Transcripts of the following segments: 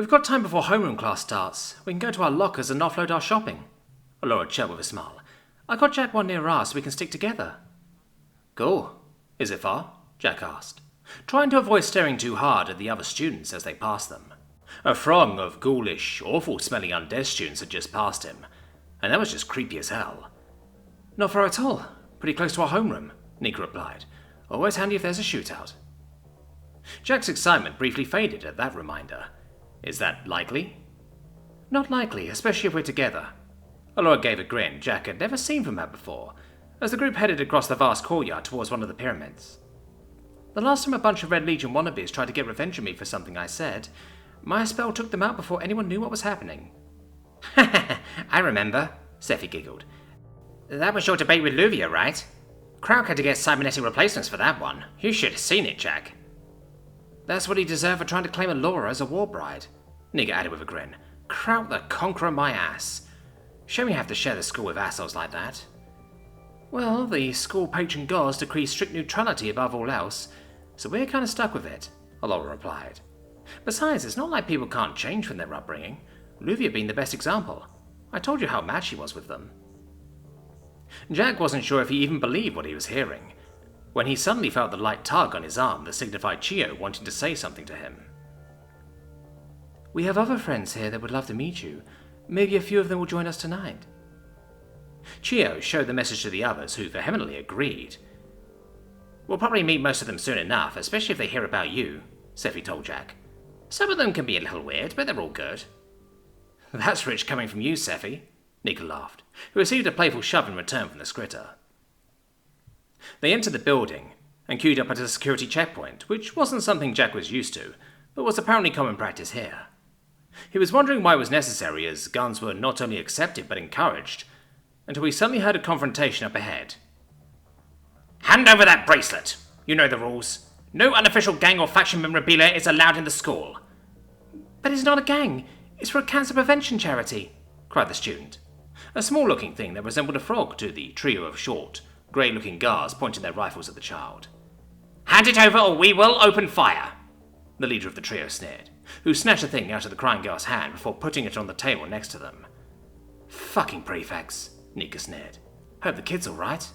We've got time before homeroom class starts. We can go to our lockers and offload our shopping. Laura chirped with a smile. I got Jack one near us so we can stick together. Cool. Is it far? Jack asked, trying to avoid staring too hard at the other students as they passed them. A throng of ghoulish, awful-smelling undead students had just passed him, and that was just creepy as hell. Not far at all. Pretty close to our homeroom, Nika replied. Always handy if there's a shootout. Jack's excitement briefly faded at that reminder. Is that likely? Not likely, especially if we're together. Laura gave a grin Jack had never seen from her before, as the group headed across the vast courtyard towards one of the pyramids. The last time a bunch of Red Legion wannabes tried to get revenge on me for something I said, my spell took them out before anyone knew what was happening. I remember, Sephi giggled. That was your debate with Luvia, right? Krauk had to get cybernetic replacements for that one. You should have seen it, Jack. That's what he deserved for trying to claim Laura as a war bride, Nika added with a grin. Krauk the Conqueror my ass. Shame we have to share the school with assholes like that. Well, the school patron gods decree strict neutrality above all else, so we're kind of stuck with it, Laura replied. Besides, it's not like people can't change from their upbringing. Luvia being the best example. I told you how mad she was with them. Jack wasn't sure if he even believed what he was hearing, when he suddenly felt the light tug on his arm that signified Chio wanting to say something to him. We have other friends here that would love to meet you. Maybe a few of them will join us tonight. Chio showed the message to the others, who vehemently agreed. We'll probably meet most of them soon enough, especially if they hear about you, Sephi told Jack. Some of them can be a little weird, but they're all good. That's rich coming from you, Sephi, Nika laughed, who received a playful shove in return from the Skritter. They entered the building and queued up at a security checkpoint, which wasn't something Jack was used to, but was apparently common practice here. He was wondering why it was necessary, as guns were not only accepted but encouraged, until he suddenly heard a confrontation up ahead. Hand over that bracelet! You know the rules. No unofficial gang or faction memorabilia is allowed in the school. But it's not a gang. It's for a cancer prevention charity, cried the student. A small-looking thing that resembled a frog to the trio of short, grey-looking guards pointing their rifles at the child. Hand it over or we will open fire, the leader of the trio sneered, who snatched the thing out of the crying girl's hand before putting it on the table next to them. Fucking prefects, Nika sneered. Hope the kid's all right.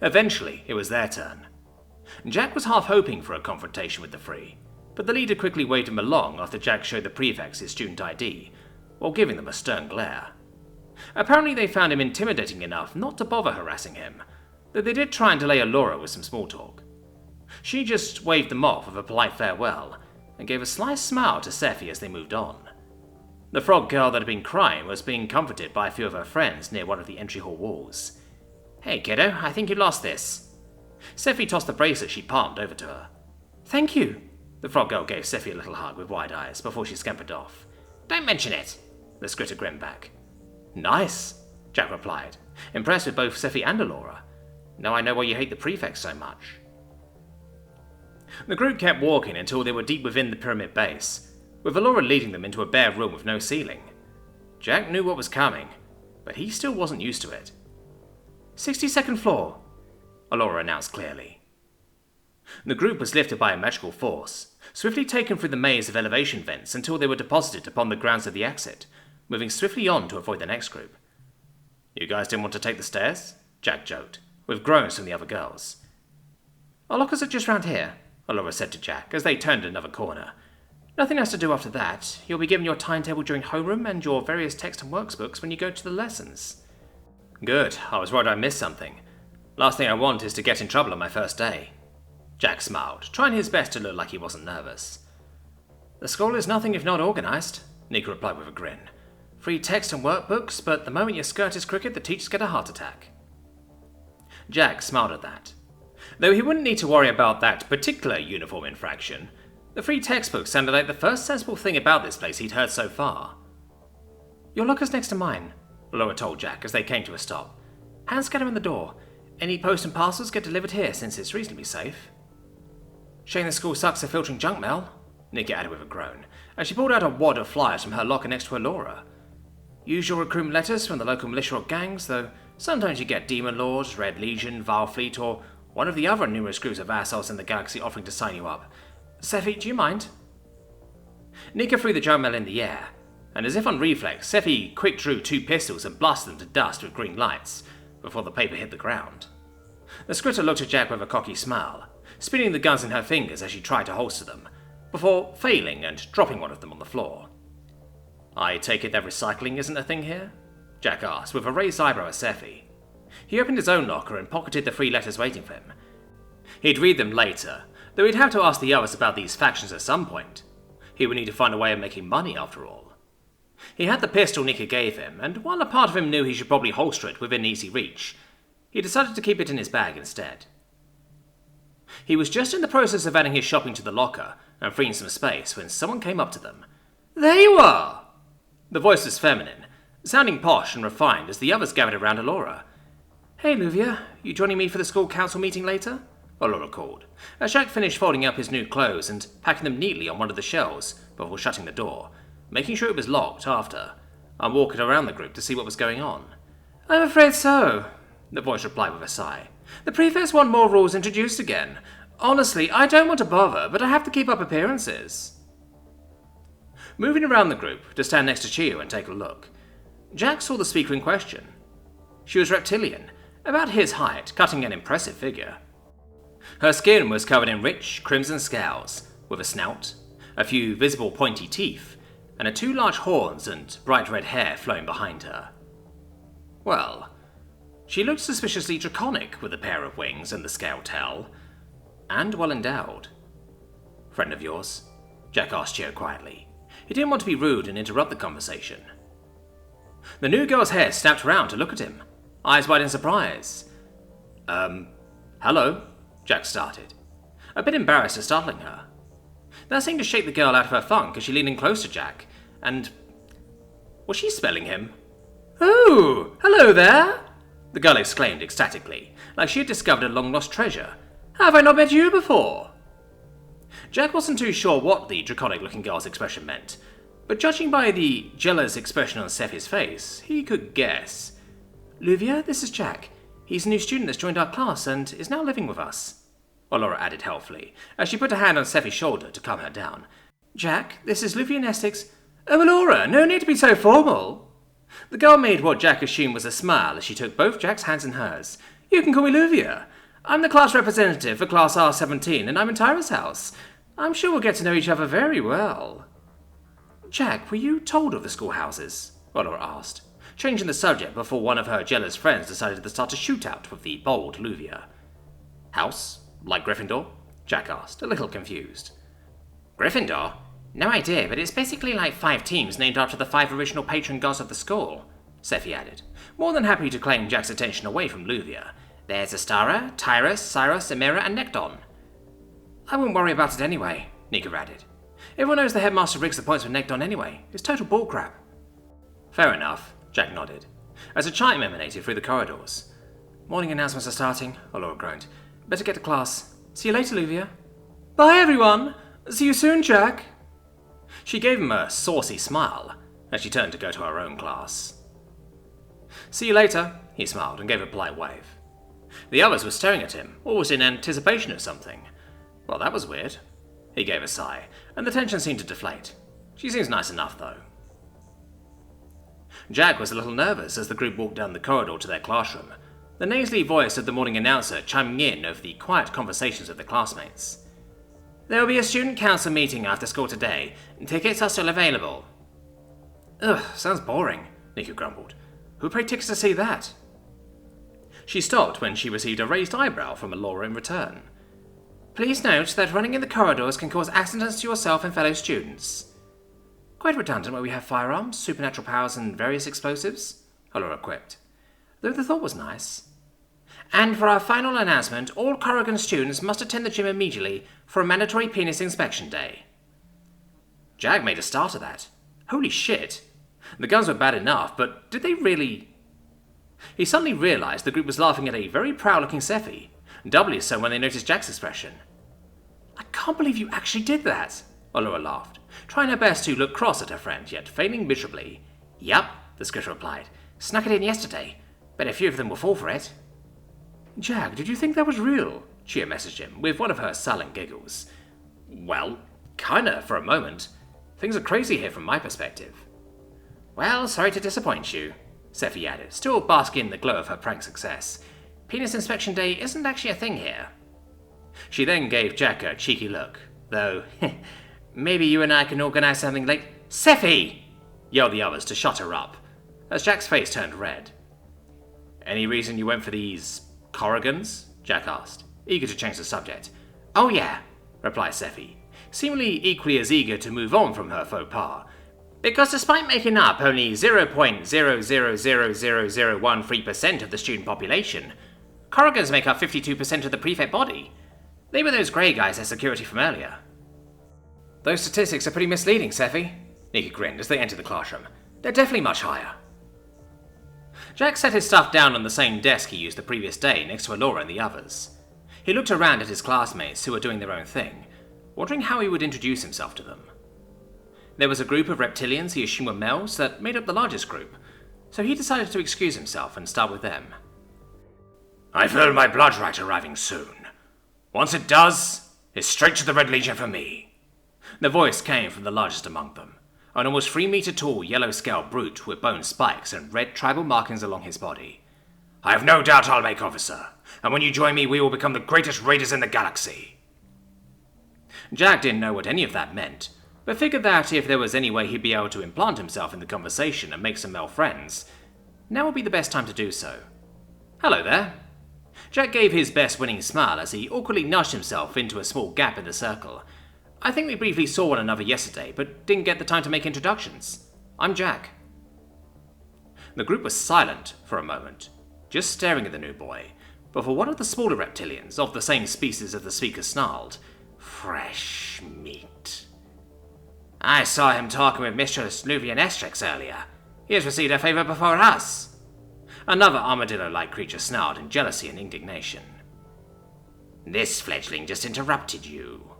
Eventually, it was their turn. Jack was half hoping for a confrontation with the three, but the leader quickly waved him along after Jack showed the prefects his student ID, while giving them a stern glare. Apparently they found him intimidating enough not to bother harassing him, though they did try and delay Laura with some small talk. She just waved them off with a polite farewell, and gave a sly smile to Sephi as they moved on. The frog girl that had been crying was being comforted by a few of her friends near one of the entry hall walls. Hey kiddo, I think you lost this. Sephi tossed the bracelet she palmed over to her. Thank you. The frog girl gave Sephi a little hug with wide eyes before she scampered off. Don't mention it, the Skritter grinned back. Nice, Jack replied, impressed with both Sephi and Laura. Now I know why you hate the prefects so much. The group kept walking until they were deep within the pyramid base, with Laura leading them into a bare room with no ceiling. Jack knew what was coming, but he still wasn't used to it. 62nd floor, Laura announced clearly. The group was lifted by a magical force, swiftly taken through the maze of elevation vents until they were deposited upon the grounds of the exit, moving swiftly on to avoid the next group. You guys didn't want to take the stairs? Jack joked, with groans from the other girls. Our lockers are just round here, Laura said to Jack as they turned another corner. Nothing else to do after that. You'll be given your timetable during homeroom and your various text and workbooks when you go to the lessons. Good, I was worried I missed something. Last thing I want is to get in trouble on my first day. Jack smiled, trying his best to look like he wasn't nervous. The school is nothing if not organised, Nika replied with a grin. Free text and workbooks, but the moment your skirt is crooked, the teachers get a heart attack. Jack smiled at that. Though he wouldn't need to worry about that particular uniform infraction, the free textbooks sounded like the first sensible thing about this place he'd heard so far. Your locker's next to mine, Laura told Jack as they came to a stop. Hand scanner in the door. Any post and parcels get delivered here since it's reasonably safe. Shame the school sucks at filtering junk mail, Nika added with a groan, as she pulled out a wad of flyers from her locker next to her Laura. Usual recruitment letters from the local militia or gangs, though sometimes you get Demon Lords, Red Legion, Valfleet, or one of the other numerous groups of assholes in the galaxy offering to sign you up. Sephi, do you mind? Nika threw the jumel in the air, and as if on reflex, Sephi quick drew 2 pistols and blasted them to dust with green lights before the paper hit the ground. The scritter looked at Jack with a cocky smile, spinning the guns in her fingers as she tried to holster them, before failing and dropping one of them on the floor. "I take it that recycling isn't a thing here?" Jack asked, with a raised eyebrow at Sephi. He opened his own locker and pocketed the 3 letters waiting for him. He'd read them later, though he'd have to ask the others about these factions at some point. He would need to find a way of making money after all. He had the pistol Nika gave him, and while a part of him knew he should probably holster it within easy reach, he decided to keep it in his bag instead. He was just in the process of adding his shopping to the locker and freeing some space when someone came up to them. "There you are!" The voice was feminine, sounding posh and refined as the others gathered around Allura. "Hey, Luvia, you joining me for the school council meeting later?" Allura called, as Jack finished folding up his new clothes and packing them neatly on one of the shelves before shutting the door, making sure it was locked after, and walking around the group to see what was going on. "I'm afraid so," the voice replied with a sigh. "The prefects want more rules introduced again. Honestly, I don't want to bother, but I have to keep up appearances." Moving around the group to stand next to Chiyo and take a look, Jack saw the speaker in question. She was reptilian, about his height, cutting an impressive figure. Her skin was covered in rich, crimson scales, with a snout, a few visible pointy teeth, and 2 large horns and bright red hair flowing behind her. Well, she looked suspiciously draconic with a pair of wings and the scale tail, and well endowed. "Friend of yours?" Jack asked Chiyo quietly. He didn't want to be rude and interrupt the conversation. The new girl's head snapped round to look at him, eyes wide in surprise. Hello?" Jack started, a bit embarrassed at startling her. That seemed to shake the girl out of her funk as she leaned in close to Jack, and... was she spelling him? "Oh, hello there!" the girl exclaimed ecstatically, like she had discovered a long-lost treasure. "Have I not met you before?" Jack wasn't too sure what the draconic-looking girl's expression meant, but judging by the jealous expression on Sephi's face, he could guess. "Luvia, this is Jack. He's a new student that's joined our class and is now living with us," Allura added helpfully, as she put a hand on Sephi's shoulder to calm her down. "Jack, this is Luvia Nestix." "Oh, Allura, no need to be so formal." The girl made what Jack assumed was a smile as she took both Jack's hands in hers. "You can call me Luvia. I'm the class representative for Class R17, and I'm in Tyra's house. I'm sure we'll get to know each other very well." "Jack, were you told of the schoolhouses?" Allura asked, changing the subject before one of her jealous friends decided to start a shootout with the bold Luvia. "House? Like Gryffindor?" Jack asked, a little confused. "Gryffindor? No idea, but it's basically like 5 teams named after the 5 original patron gods of the school," Sephi added, more than happy to claim Jack's attention away from Luvia. "There's Astara, Tyrus, Cyrus, Emira, and Nekton." "I wouldn't worry about it anyway," Nika added. "Everyone knows the headmaster rigs the points with Nekton anyway. It's total bullcrap." "Fair enough," Jack nodded, as a chime emanated through the corridors. "Morning announcements are starting," Allura groaned. "Better get to class. See you later, Luvia." "Bye, everyone. See you soon, Jack." She gave him a saucy smile as she turned to go to her own class. "See you later," he smiled and gave a polite wave. The others were staring at him, almost in anticipation of something. Well, that was weird. He gave a sigh, and the tension seemed to deflate. She seems nice enough, though. Jack was a little nervous as the group walked down the corridor to their classroom, the nasally voice of the morning announcer chiming in over the quiet conversations of their classmates. "There will be a student council meeting after school today. Tickets are still available." "Ugh, sounds boring," Nika grumbled. "Who paid tickets to see that?" She stopped when she received a raised eyebrow from Allura in return. "Please note that running in the corridors can cause accidents to yourself and fellow students." "Quite redundant where we have firearms, supernatural powers, and various explosives," Allura quipped, though the thought was nice. "And for our final announcement, all Corrigan students must attend the gym immediately for a mandatory penis inspection day." Jack made a start of that. Holy shit. The guns were bad enough, but did they really... He suddenly realized the group was laughing at a very proud-looking Sephi, doubly so when they noticed Jack's expression. "I can't believe you actually did that," Allura laughed, trying her best to look cross at her friend, yet failing miserably. "Yup," the scritter replied. "Snuck it in yesterday. Bet a few of them will fall for it." "Jack, did you think that was real?" Chiyo messaged him, with one of her silent giggles. "Well, kinda, for a moment. Things are crazy here from my perspective. Well, sorry to disappoint you, Seffi added, still basking in the glow of her prank success. Penis inspection day isn't actually a thing here. She then gave Jack a cheeky look, though, maybe you and I can organize something like Seffi! Yelled the others to shut her up, as Jack's face turned red. Any reason you went for these Corrigans? Jack asked, eager to change the subject. Oh yeah, replied Seffi, seemingly equally as eager to move on from her faux pas. Because despite making up only 0.000013% of the student population, Corrigans make up 52% of the prefect body. They were those grey guys as security from earlier. Those statistics are pretty misleading, Seffi, Nika grinned as they entered the classroom. They're definitely much higher. Jack set his stuff down on the same desk he used the previous day next to Alora and the others. He looked around at his classmates who were doing their own thing, wondering how he would introduce himself to them. There was a group of reptilians he assumed were males that made up the largest group, so he decided to excuse himself and start with them. I feel my blood right arriving soon. Once it does, it's straight to the Red Legion for me. The voice came from the largest among them, an almost 3-meter-tall yellow-scaled brute with bone spikes and red tribal markings along his body. I have no doubt I'll make officer, and when you join me we will become the greatest raiders in the galaxy. Jack didn't know what any of that meant, but figured that if there was any way he'd be able to implant himself in the conversation and make some male friends, now would be the best time to do so. Hello there. Jack gave his best winning smile as he awkwardly nudged himself into a small gap in the circle. I think we briefly saw one another yesterday, but didn't get the time to make introductions. I'm Jack. The group was silent for a moment, just staring at the new boy, before one of the smaller reptilians, of the same species as the speaker, snarled, Fresh meat. I saw him talking with Mistress Luvian Estrix earlier. He has received a favor before us. Another armadillo-like creature snarled in jealousy and indignation. This fledgling just interrupted you,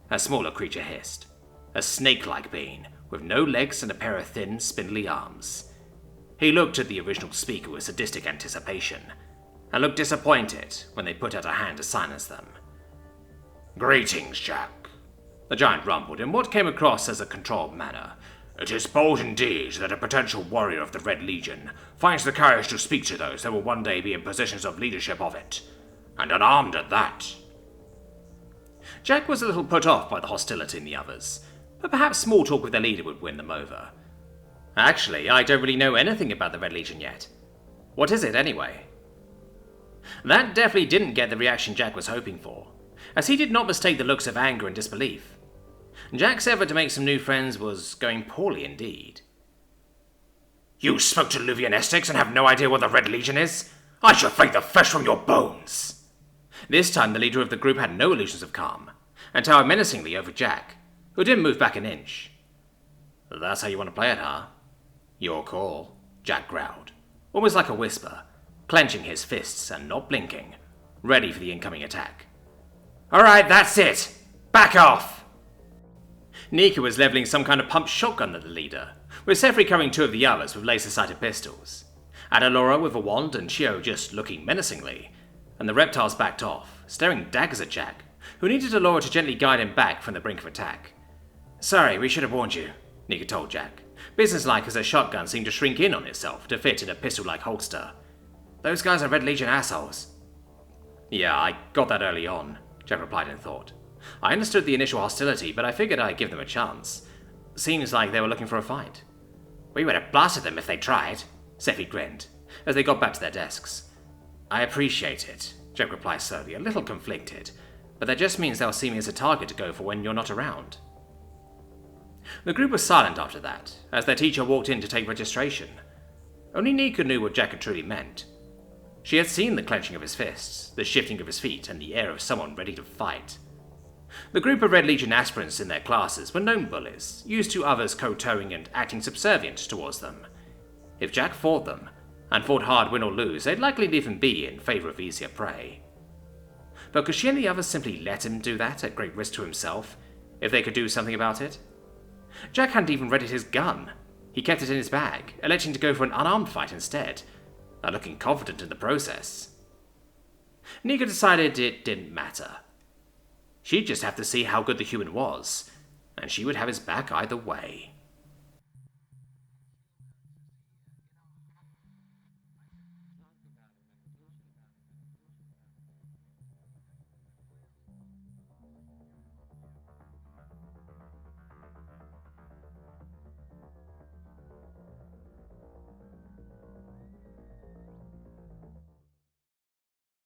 a smaller creature hissed. A snake-like being, with no legs and a pair of thin, spindly arms. He looked at the original speaker with sadistic anticipation, and looked disappointed when they put out a hand to silence them. Greetings, Jack, the giant rumbled in what came across as a controlled manner. It is bold indeed that a potential warrior of the Red Legion finds the courage to speak to those that will one day be in positions of leadership of it, and unarmed at that. Jack was a little put off by the hostility in the others, but perhaps small talk with their leader would win them over. Actually, I don't really know anything about the Red Legion yet. What is it, anyway? That definitely didn't get the reaction Jack was hoping for, as he did not mistake the looks of anger and disbelief. Jack's effort to make some new friends was going poorly indeed. You spoke to Luvian Estrix and have no idea what the Red Legion is? I shall fight the flesh from your bones! This time the leader of the group had no illusions of calm, and towered menacingly over Jack, who didn't move back an inch. That's how you want to play it, huh? Your call, Jack growled, almost like a whisper, clenching his fists and not blinking, ready for the incoming attack. Alright, that's it! Back off! Nika was leveling some kind of pump shotgun at the leader, with Sefri covering two of the others with laser-sighted pistols, and Alora with a wand and Chio just looking menacingly, and the reptiles backed off, staring daggers at Jack, who needed Alora to gently guide him back from the brink of attack. Sorry, we should have warned you, Nika told Jack, businesslike as her shotgun seemed to shrink in on itself to fit in a pistol-like holster. Those guys are Red Legion assholes. Yeah, I got that early on, Jack replied in thought. I understood the initial hostility, but I figured I'd give them a chance. Seems like they were looking for a fight. We would have blasted them if they tried, Seffi grinned, as they got back to their desks. I appreciate it, Jack replied slowly, a little conflicted, but that just means they'll see me as a target to go for when you're not around. The group was silent after that, as their teacher walked in to take registration. Only Nika knew what Jack had truly meant. She had seen the clenching of his fists, the shifting of his feet, and the air of someone ready to fight. The group of Red Legion aspirants in their classes were known bullies, used to others kowtowing and acting subservient towards them. If Jack fought them, and fought hard win or lose, they'd likely leave him be in favour of easier prey. But could she and the others simply let him do that at great risk to himself, if they could do something about it? Jack hadn't even readied his gun. He kept it in his bag, electing to go for an unarmed fight instead, not looking confident in the process. Nika decided it didn't matter. She'd just have to see how good the human was, and she would have his back either way.